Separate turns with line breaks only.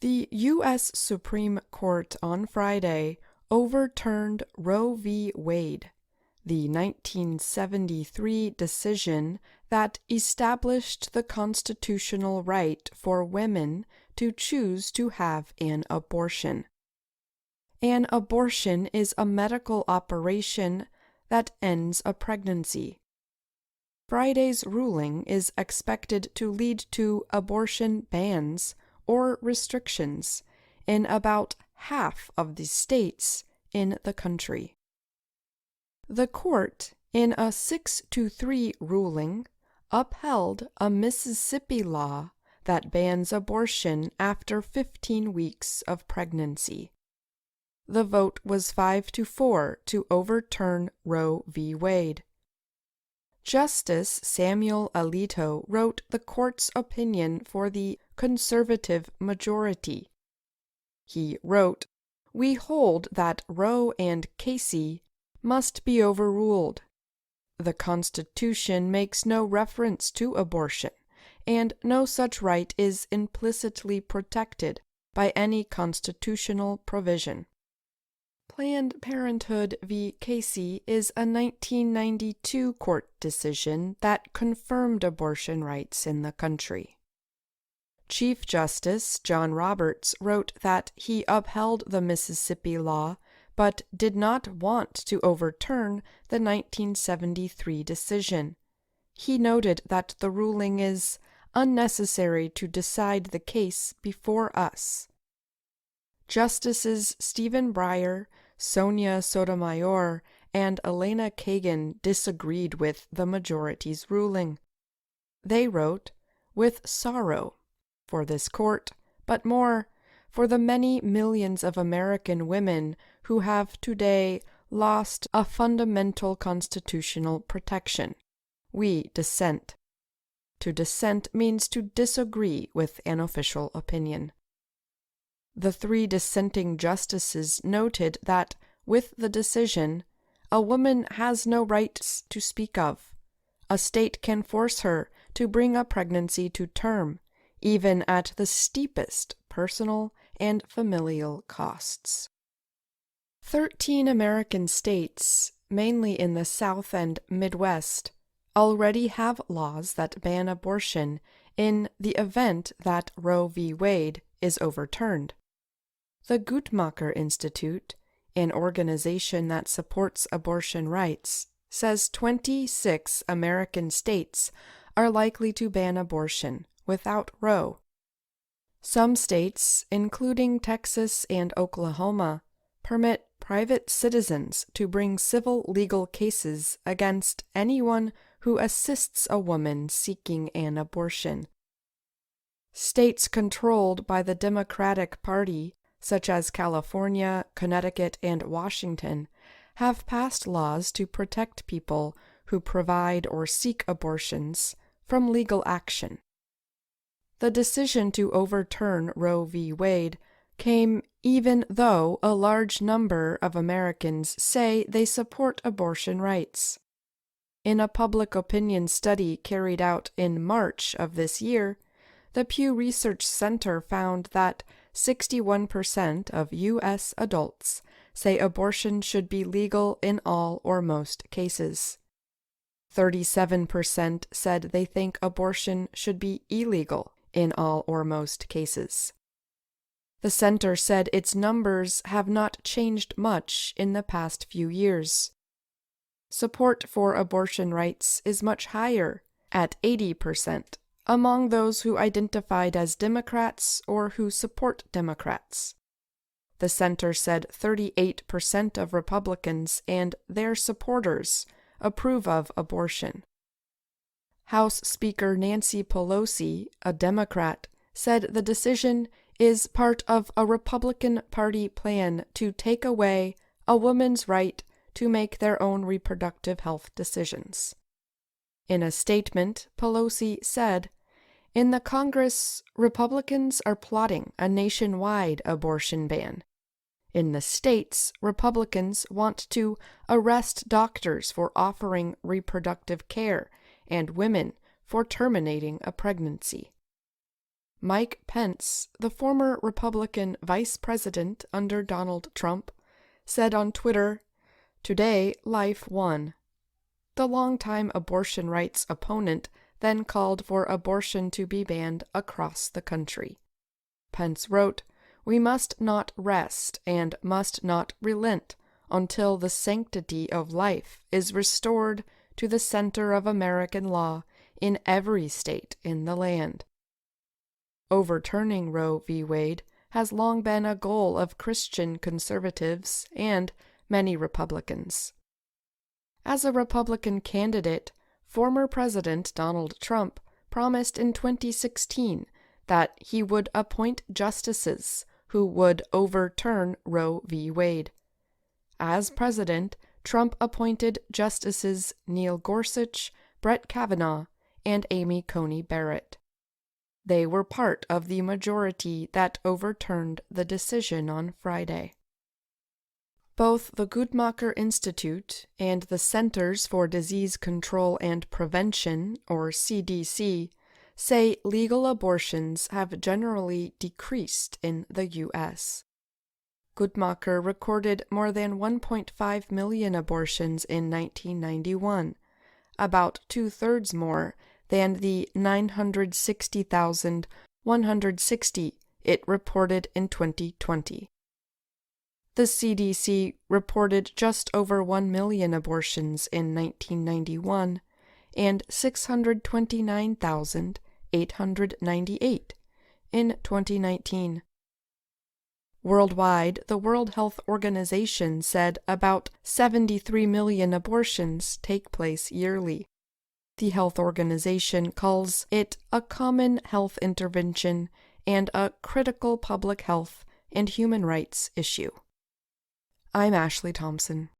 The U.S. Supreme Court on Friday overturned Roe v. Wade, the 1973 decision that established the constitutional right for women to choose to have an abortion. An abortion is a medical operation that ends a pregnancy. Friday's ruling is expected to lead to abortion bans or restrictions in about half of the states in the country. The court, in a 6-3 ruling, upheld a Mississippi law that bans abortion after 15 weeks of pregnancy. The vote was 5-4 to overturn Roe v. Wade. Justice Samuel Alito wrote the court's opinion for the conservative majority. He wrote, "We hold that Roe and Casey must be overruled. The Constitution makes no reference to abortion, and no such right is implicitly protected by any constitutional provision." Planned Parenthood v. Casey is a 1992 court decision that confirmed abortion rights in the country. Chief Justice John Roberts wrote that he upheld the Mississippi law but did not want to overturn the 1973 decision. He noted that the ruling is unnecessary to decide the case before us. Justices Stephen Breyer, Sonia Sotomayor, and Elena Kagan disagreed with the majority's ruling. They wrote, "With sorrow for this court, but more for the many millions of American women who have today lost a fundamental constitutional protection. We dissent." To dissent means to disagree with an official opinion. The 3 dissenting justices noted that, with the decision, a woman has no rights to speak of. A state can force her to bring a pregnancy to term, even at the steepest personal and familial costs. 13 American states, mainly in the South and Midwest, already have laws that ban abortion in the event that Roe v. Wade is overturned. The Guttmacher Institute, an organization that supports abortion rights, says 26 American states are likely to ban abortion without Roe. Some states, including Texas and Oklahoma, permit private citizens to bring civil legal cases against anyone who assists a woman seeking an abortion. States controlled by the Democratic Party, such as California, Connecticut, and Washington, have passed laws to protect people who provide or seek abortions from legal action. The decision to overturn Roe v. Wade came even though a large number of Americans say they support abortion rights. In a public opinion study carried out in March of this year, the Pew Research Center found that 61% of U.S. adults say abortion should be legal in all or most cases. 37% said they think abortion should be illegal in all or most cases. The center said its numbers have not changed much in the past few years. Support for abortion rights is much higher, at 80%, among those who identified as Democrats or who support Democrats. The center said 38% of Republicans and their supporters approve of abortion. House Speaker Nancy Pelosi, a Democrat, said the decision is part of a Republican Party plan to take away a woman's right to make their own reproductive health decisions. In a statement, Pelosi said, "In the Congress, Republicans are plotting a nationwide abortion ban. In the states, Republicans want to arrest doctors for offering reproductive care and women for terminating a pregnancy. Mike Pence, the former Republican vice president under Donald Trump, said on Twitter, "Today, life won." The longtime abortion rights opponent then called for abortion to be banned across the country. Pence wrote, "We must not rest and must not relent until the sanctity of life is restored to the center of American law in every state in the land." Overturning Roe v. Wade has long been a goal of Christian conservatives and many Republicans. As a Republican candidate, former President Donald Trump promised in 2016 that he would appoint justices who would overturn Roe v. Wade. As president, Trump appointed Justices Neil Gorsuch, Brett Kavanaugh, and Amy Coney Barrett. They were part of the majority that overturned the decision on Friday. Both the Guttmacher Institute and the Centers for Disease Control and Prevention, or CDC, say legal abortions have generally decreased in the U.S. Guttmacher recorded more than 1.5 million abortions in 1991, about two-thirds more than the 960,160 it reported in 2020. The CDC reported just over 1 million abortions in 1991 and 629,898 in 2019. Worldwide, the World Health Organization said about 73 million abortions take place yearly. The health organization calls it a common health intervention and a critical public health and human rights issue. I'm Ashley Thompson.